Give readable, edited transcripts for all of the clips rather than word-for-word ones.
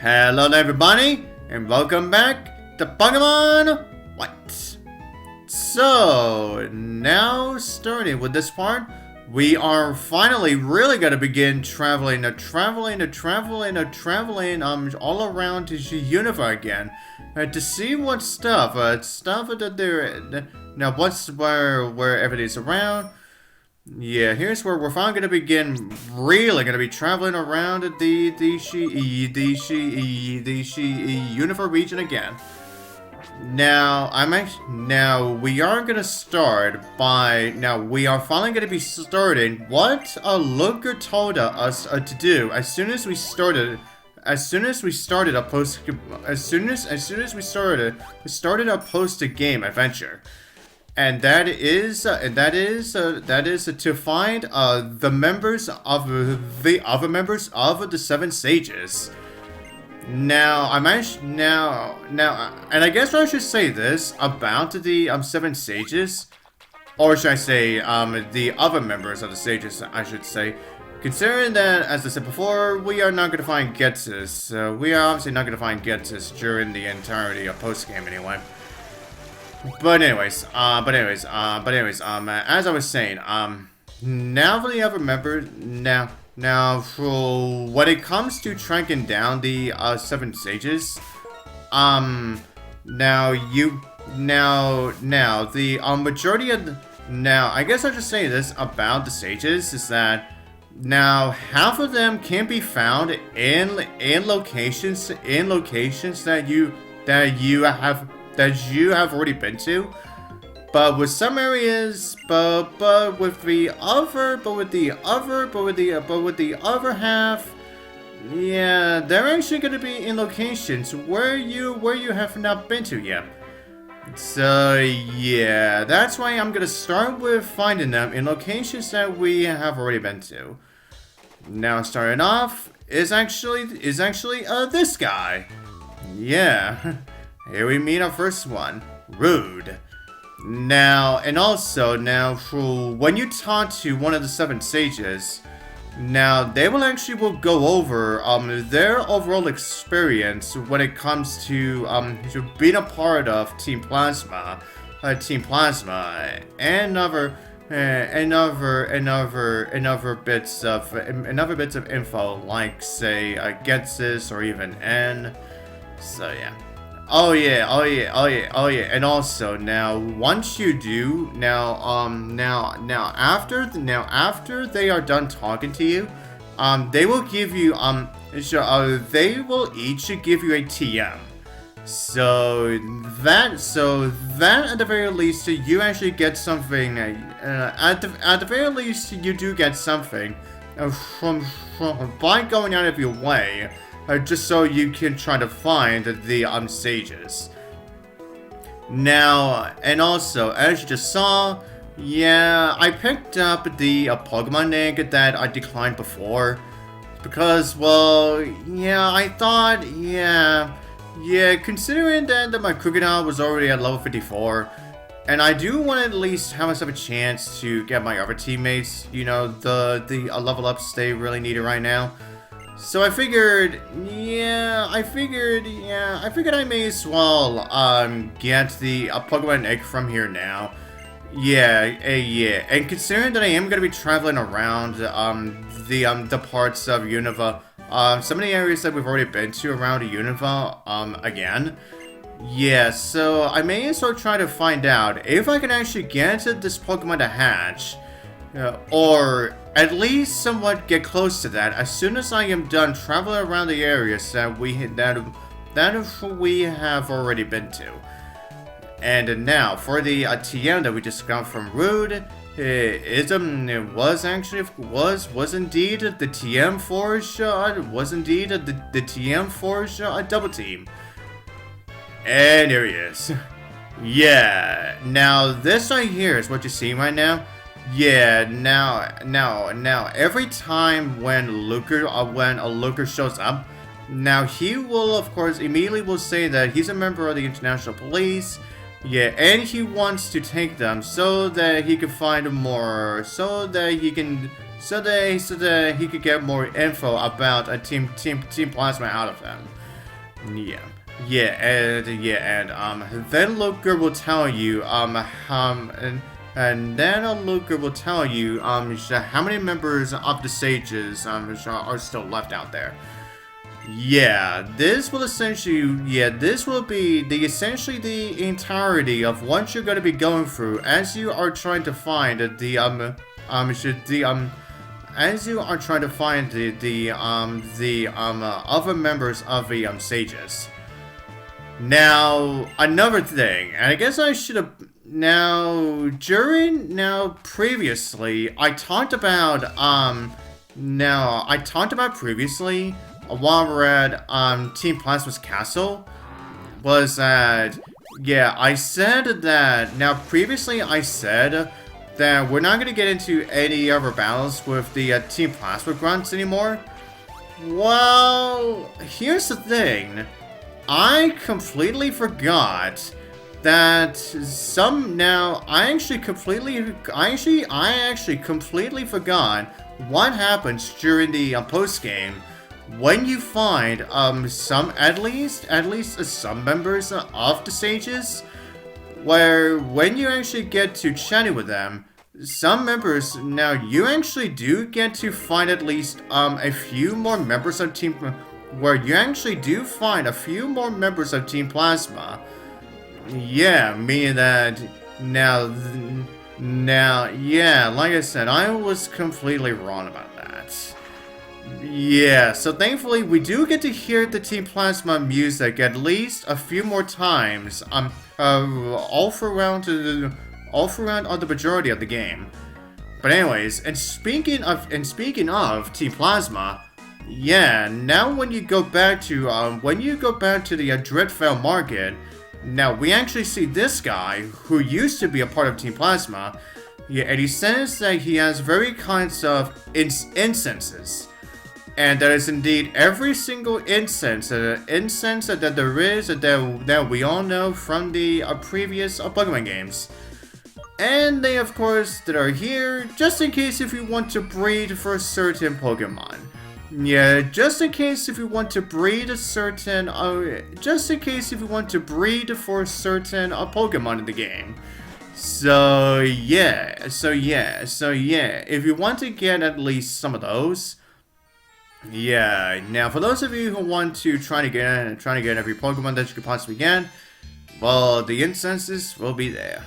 Hello everybody, and welcome back to Pokemon White. So, now starting with this part, we are finally really gonna begin traveling all around the universe again. To see what stuff that there, now what's where everything's around. Yeah, here's where we're finally gonna begin. Really gonna be traveling around the universe region again. Now we are gonna start by we are finally gonna be starting what Looker told us to do as soon as we started. As soon as we started a post game adventure. And that is to find the members of the other members of the Seven Sages. Now and I guess I should say this about the Seven Sages, or should I say the other members of the Sages? I should say, considering that, as I said before, we are not going to find Getsus. We are obviously not going to find Getsus during the entirety of post game anyway. But anyways, as I was saying, now for the other members, now for when it comes to tracking down the Seven Sages, the majority of I guess I'll just say this about the Sages is that now half of them can be found in locations that you have already been to, but with some areas, but with the other half, yeah, they're actually going to be in locations where you have not been to yet. So yeah, that's why I'm gonna start with finding them in locations that we have already been to. Now, starting off is actually this guy. Yeah. Here we meet our first one, Rood. Now, when you talk to one of the Seven Sages, now they will go over their overall experience when it comes to being a part of Team Plasma, and other bits of info like say Getsus or even N. So yeah. Oh yeah. And also now, once you do, after they are done talking to you, they will give you they will each give you a TM. So that at the very least you actually get something. At the very least you do get something from by going out of your way. Just so you can try to find the Sages. Now, and also, as you just saw, yeah, I picked up the Pokemon egg that I declined before. Because, well, yeah, I thought, yeah, considering that my Crocodile was already at level 54, and I do want to at least have myself a chance to get my other teammates, the level ups they really need it right now. So I figured I may as well get the Pokemon egg from here now. Yeah, and considering that I am gonna be traveling around the parts of Unova, some of the areas that we've already been to around Unova again. Yeah, so I may as well try to find out if I can actually get this Pokemon to hatch. Or at least somewhat get close to that as soon as I am done traveling around the areas that we have already been to. And now for the TM that we just got from Rood, it was indeed the TM Forge, the TM Forge double team. And here he is. Yeah, now this right here is what you see right now. Yeah, now, every time when a Looker shows up, now he will, of course, immediately will say that he's a member of the International Police, yeah, and he wants to take them so that he can find more, so that he can so that he could get more info about a Team Plasma out of them. Yeah. And then Luker will tell you, and then Luker will tell you, how many members of the Sages, are still left out there. Yeah, this will be essentially the entirety of what you're going to be going through as you are trying to find the other members of the Sages. Now, another thing, and I guess I should have previously I talked about previously while we're at Team Plasma's castle was that I said that previously I said that we're not going to get into any other battles with the Team Plasma grunts anymore. Well, here's the thing. I completely forgot that I actually completely forgot what happens during the post game when you find at least some members of the Sages, where when you actually get to chatting with them, some members you actually do get to find at least a few more members of Team Plasma. Yeah, meaning that like I said, I was completely wrong about that. Yeah, so thankfully we do get to hear the Team Plasma music at least a few more times, all throughout on the majority of the game. But anyways, and speaking of Team Plasma, yeah, now when you go back to the Dreadfell Market, now we actually see this guy who used to be a part of Team Plasma. Yeah, and he says that he has very kinds of incenses. And that is indeed every single incense that there is that we all know from the previous Pokemon games. And they, of course, that are here just in case if you want to breed for a certain Pokemon. Yeah, just in case if you want to breed for a certain Pokemon in the game. So yeah, if you want to get at least some of those. Yeah, now for those of you who want to try to get every Pokemon that you could possibly get, well, the incenses will be there.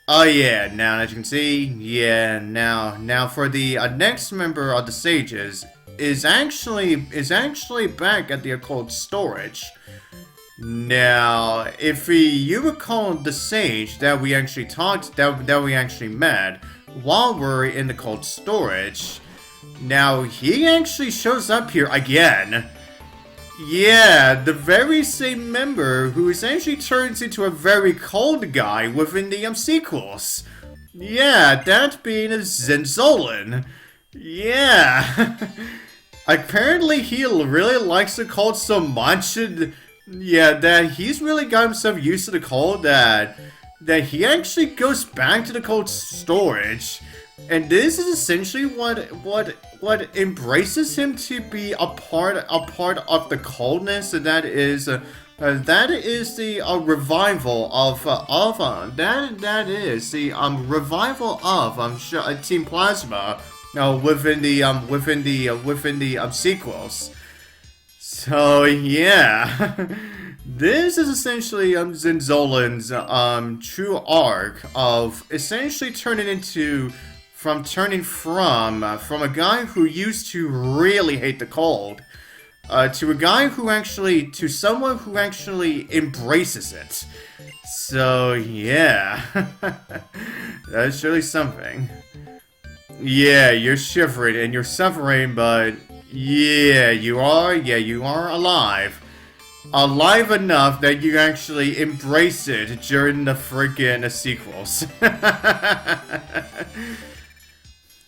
Oh yeah, now as you can see, now for the next member of the Sages is actually back at the occult storage. Now, if you recall the Sage that we actually met while we're in the cold storage, now he actually shows up here again. Yeah, the very same member who essentially turns into a very cold guy within the sequels. Yeah, that being a Zinzolin. Yeah. Apparently he really likes the cold so much, that he's really got himself used to the cold that he actually goes back to the cold storage. And this is essentially what embraces him to be a part of the coldness, and that is the revival of Team Plasma within the sequels. So yeah, this is essentially Zinzolin's true arc of essentially turning from a guy who used to really hate the cold to someone who actually embraces it. So yeah, that's surely something. Yeah, you're shivering and you're suffering, but yeah, you are alive. Alive enough that you actually embrace it during the freaking sequels.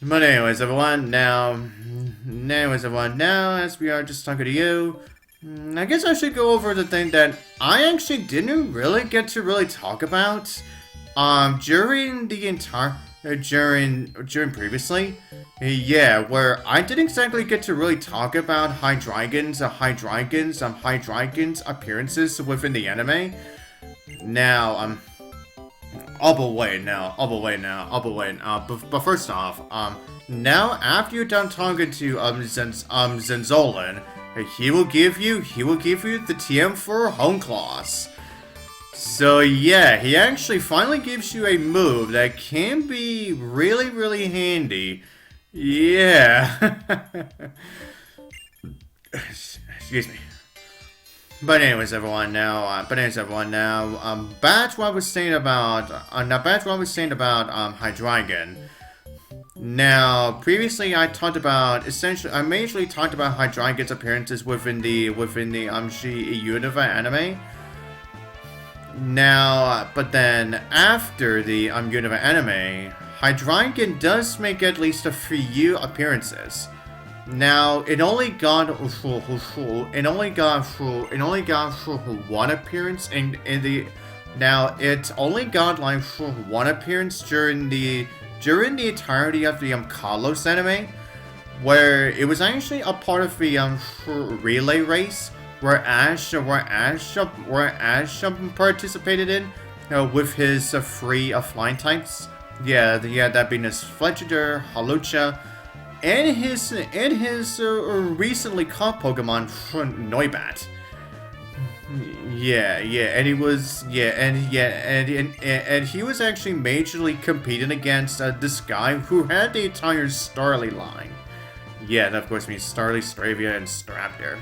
But anyways, everyone, now as we are just talking to you, I guess I should go over the thing that I actually didn't really get to talk about during the entire during previously. Yeah, where I didn't exactly get to really talk about Hydreigon's appearances within the anime. Now, but first off, now after you're done talking to Zinzolin, he will give you the TM for Home Claws. So yeah, he actually finally gives you a move that can be really, really handy. Yeah. Excuse me. But anyways, everyone. Back to what I was saying about Hydreigon. Now, previously I majorly talked about Hydreigon's appearances within the Universe anime. Now, but then after the Universe anime, Hydreigon does make at least a few appearances. Now, it only got one appearance in the. Now, it only got like one appearance during the entirety of the Kalos anime, where it was actually a part of the relay race where Ash participated in with his three flying types. Yeah, that being his Fletcher, Hawlucha, and his recently caught Pokemon Noibat. And he was actually majorly competing against this guy who had the entire Starly line. Yeah, that of course means Starly, Stravia, and Staraptor.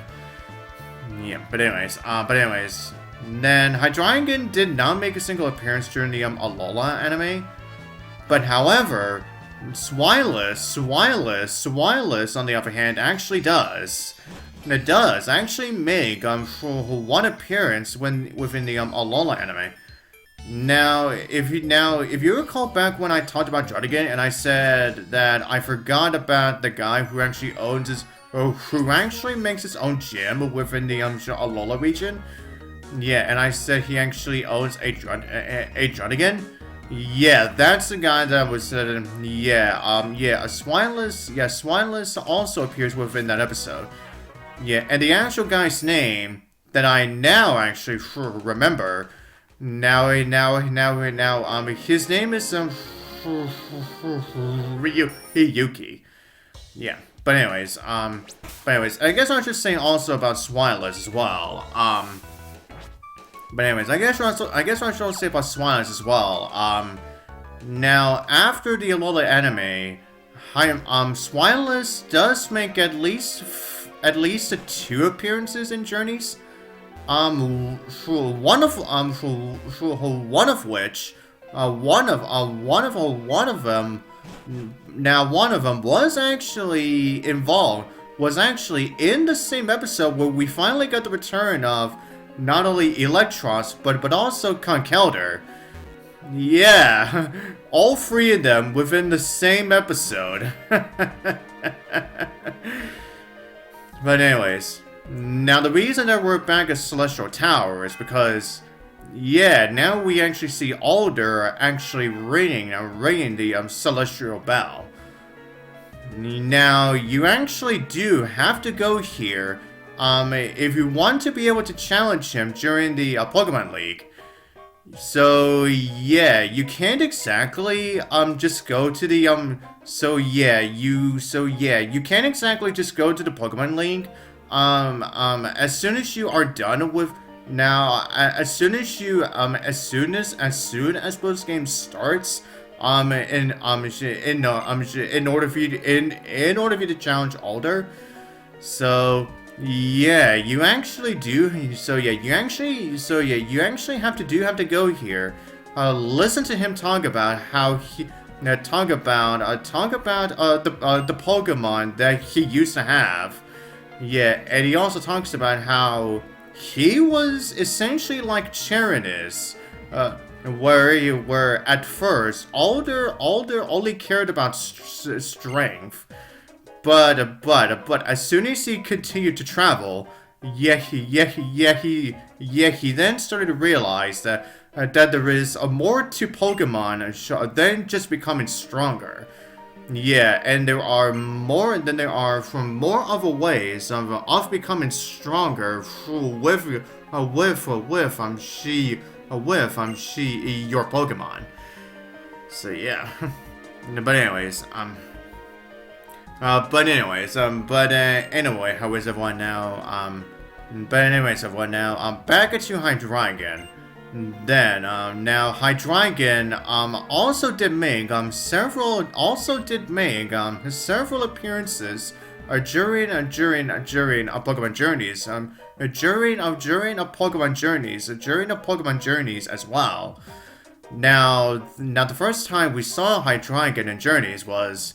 Yeah, but anyways, then Hydreigon did not make a single appearance during the Alola anime, but however, Swilus on the other hand actually does. It does actually make one appearance within the Alola anime. Now, if you recall back when I talked about Druddigan and I said that I forgot about the guy who actually makes his own gym within the Alola region. Yeah, and I said he actually owns a Druddigan. Yeah, that's the guy that was said. Swineless also appears within that episode. Yeah, and the actual guy's name that I now actually remember. His name is Ryuki. Yeah, but anyways, I guess I was just saying also about Swineless as well. But anyways, I guess what I should say about Swineless as well. Now after the Alola anime, Swineless does make at least 2 appearances in Journeys. One of them was actually involved. Was actually in the same episode where we finally got the return of not only Electros but also Conkeldurr. Yeah, all 3 of them within the same episode. But anyways, now the reason that we're back at Celestial Tower is because, yeah, now we actually see Alder actually ringing the Celestial Bell. Now, you actually do have to go here, if you want to be able to challenge him during the Pokemon League. So yeah, you can't exactly just go to the you can't exactly just go to the Pokemon League. As soon as you are done with as soon as this game starts, in order for you to challenge Alder. So yeah, you actually have to go here. Listen to him talk about how he the Pokemon that he used to have. Yeah, and he also talks about how he was essentially like Charon is, where at first Alder only cared about strength. But as soon as he continued to travel, he then started to realize that that there is more to Pokemon than just becoming stronger. Yeah, and there are more than there are from more other ways of becoming stronger with your Pokemon. So yeah. But anyways, anyway, how is everyone now? Back at you, Hydreigon. Then, now Hydreigon, also did make, several appearances, during Pokemon journeys as well. Now the first time we saw Hydreigon in Journeys was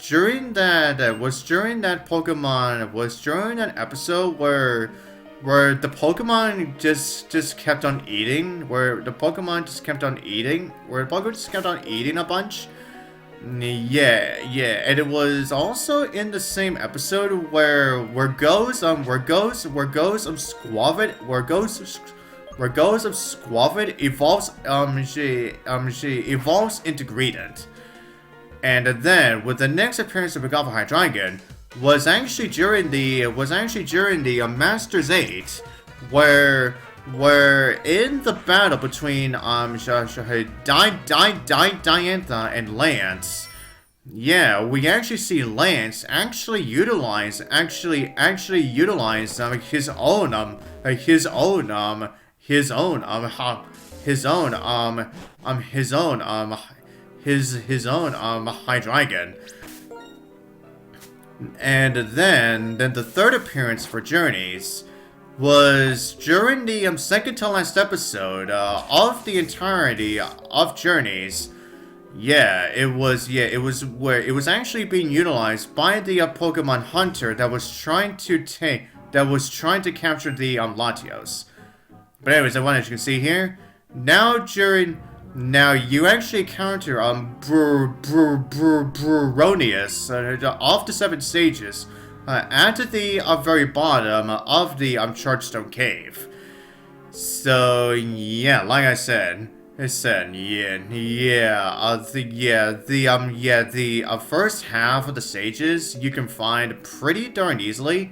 during that episode where the Pokemon just kept on eating, where the Pokemon just kept on eating a bunch. Yeah, and it was also in the same episode where Ghost of Squavid evolves evolves into Greedent. And then with the next appearance of Megava Hydreigon was actually during the Masters 8, where in the battle between Diantha and Lance. Yeah, we actually see Lance actually utilize his own Hydreigon. And then the third appearance for Journeys was during the second to last episode of the entirety of Journeys. It was actually being utilized by the Pokemon Hunter that was trying to capture the Latios. But anyways, as you can see here, now you actually encounter Bronius of the 7 stages at the very bottom of the Chargestone Cave. So yeah, like I said, the first half of the stages you can find pretty darn easily,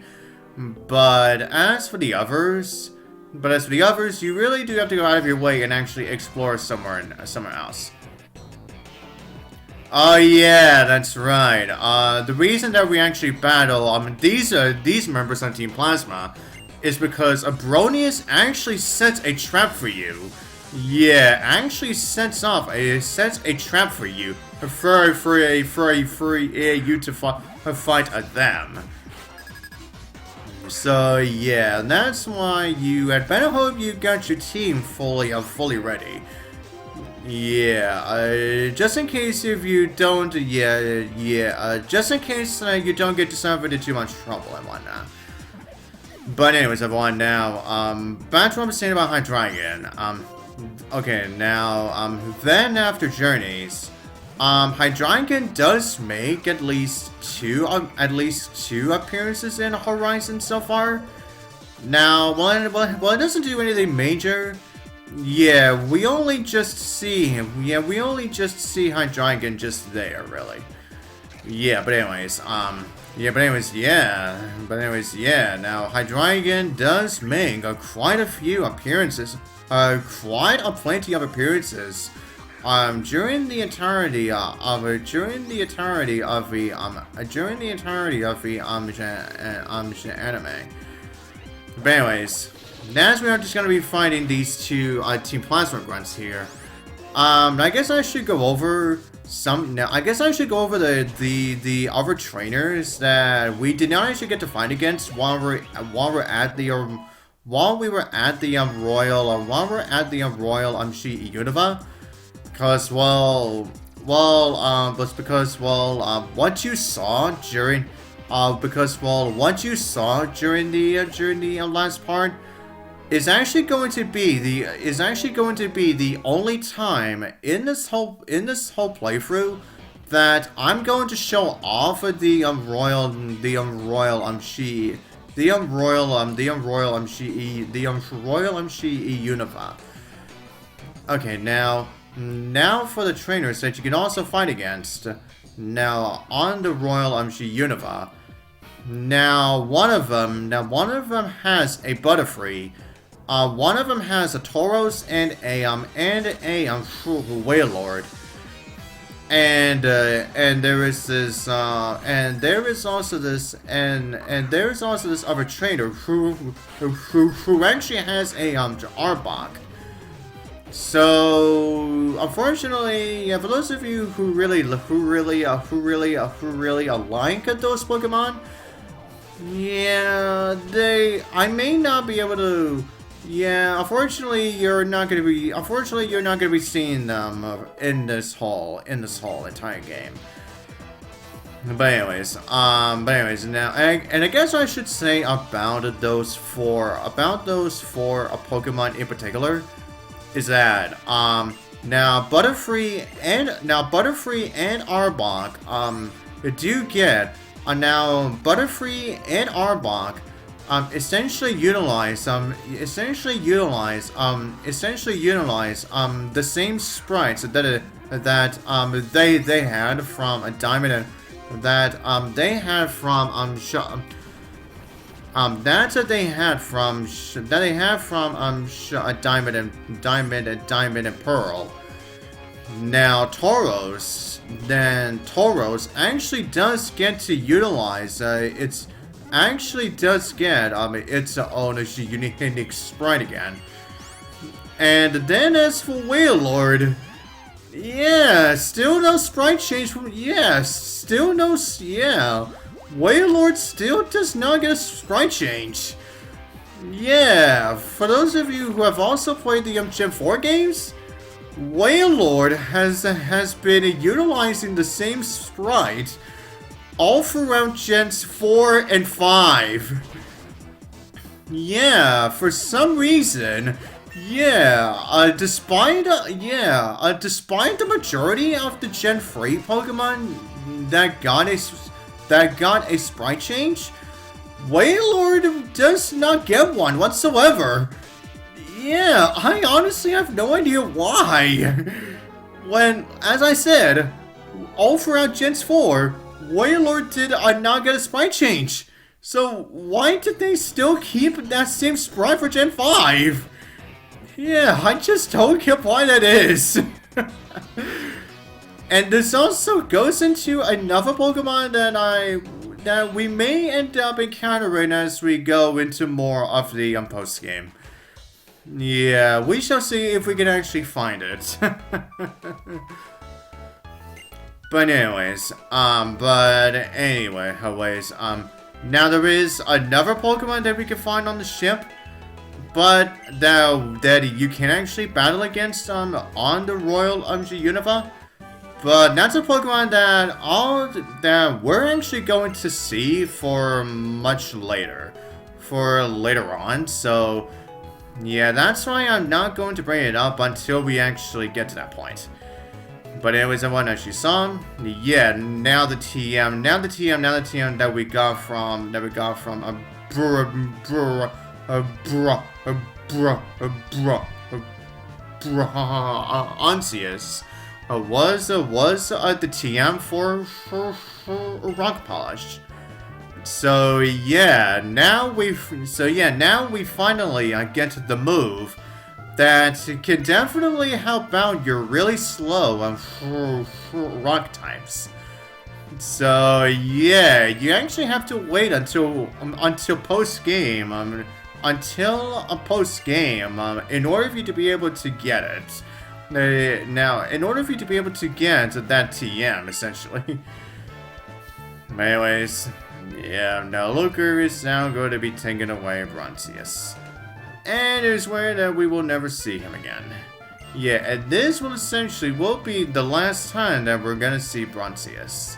but as for the others, you really do have to go out of your way and actually explore somewhere else. Oh yeah, that's right. The reason that we actually battle these members on Team Plasma is because Bronius actually sets a trap for you. Yeah, actually sets a trap for you for you to fight them. So yeah, that's why you had better hope you got your team fully ready. Yeah, just in case if you don't, just in case you don't get yourself into too much trouble and whatnot. But anyways, everyone, now, back to what I was saying about Hydreigon. Okay, now, then after Journeys, Hydreigon does make at least two appearances in Horizon so far. Now, while it doesn't do anything major, yeah, we only just see Hydreigon just there, really. But anyways, now Hydreigon does make quite a few appearances, quite a plenty of appearances, during the entirety of the anime. But anyways, as we are just gonna be fighting these two Team Plasma grunts here, I guess I should go over the other trainers that we did not actually get to fight against while we were at the Royal Shi Unova. Because what you saw during the last part is actually going to be the only time in this whole playthrough that I'm going to show off of the Royal Shi Unova. Okay, now for the trainers that you can also fight against. Now, on the Royal Unova. Now, one of them has a Butterfree. One of them has a Tauros and a Wailord. And there is this and there is also this other trainer who actually has a Arbok. So unfortunately, for those of you who really like those Pokemon, yeah, I may not be able to. Yeah, unfortunately, you're not gonna be seeing them in this whole entire game. But anyways, now, and I guess I should say about those four Pokemon in particular, is that now Butterfree and Arbok do get now Butterfree and Arbok essentially utilize the same sprites that they had from a Diamond and they had from Diamond and Pearl. Now Tauros actually does get to utilize its own unique sprite again. And then as for Wailord, yeah, still no sprite change from Wailord still does not get a sprite change. Yeah, for those of you who have also played the Gen 4 games, Wailord has been utilizing the same sprite all throughout Gens 4 and 5. Yeah, for some reason, despite the majority of the Gen 3 Pokemon that got a sprite change, Wailord does not get one whatsoever. Yeah, I honestly have no idea why. When, as I said, all throughout Gens 4, Wailord did not get a sprite change. So why did they still keep that same sprite for Gen 5? Yeah, I just don't get why that is. And this also goes into another Pokemon that we may end up encountering as we go into more of the post-game. Yeah, we shall see if we can actually find it. But anyways, now there is another Pokemon that we can find on the ship, but that you can actually battle against on the Royal Unova. But that's a Pokemon that we're actually going to see for much later, on. So yeah, that's why I'm not going to bring it up until we actually get to that point. But anyways, everyone, as you saw, yeah, now the TM that we got from Bronius was the TM for Rock Polish. So yeah, now we finally get the move that can definitely help out your really slow rock types. So yeah, you actually have to wait until post game, in order for you to be able to get it. Now, in order for you to be able to get that TM, essentially. Anyways, yeah, now Luker is now going to be taking away Bronius. And it is weird that we will never see him again. Yeah, and this will essentially be the last time that we're gonna see Bronius.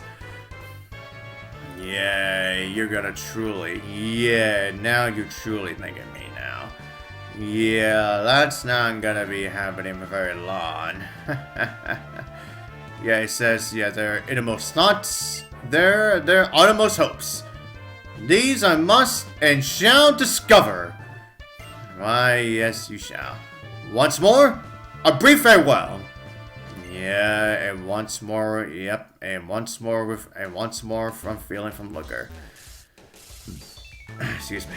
Yeah, you're gonna truly. Yeah, now you're truly thinking me now. Yeah, that's not gonna be happening for very long. Yeah, it says, yeah, their innermost thoughts, their uttermost hopes. These I must and shall discover. Why, yes, you shall. Once more, A brief farewell. Yeah, and once more, yep, and once more from feeling from Looker. Excuse me.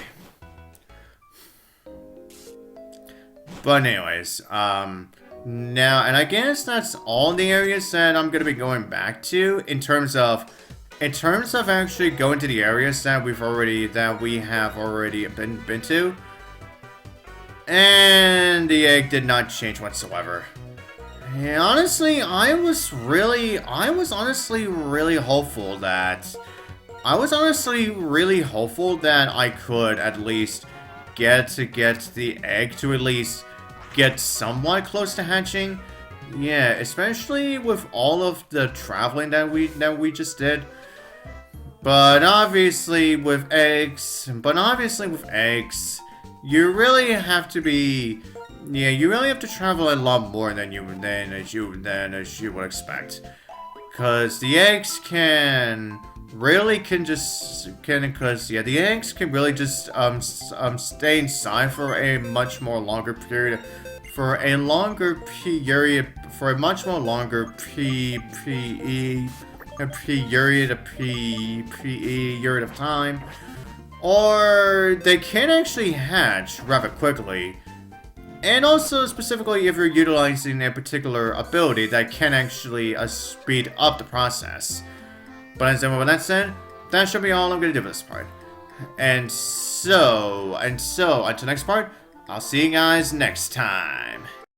But anyways, now, and I guess that's all the areas that I'm gonna be going back to in terms of actually going to the areas that we have already been to. And the egg did not change whatsoever. And honestly, I was honestly really hopeful that I could at least get the egg to at least get somewhat close to hatching. Yeah, especially with all of the traveling that we just did. But obviously with eggs, you really have to travel a lot more than you would expect. Cause the eggs can really just stay inside for a much more longer period period of time, or they can actually hatch rather quickly. And also, specifically, if you're utilizing a particular ability that can actually speed up the process. But with that said, that should be all I'm going to do for this part. And so, until next part, I'll see you guys next time.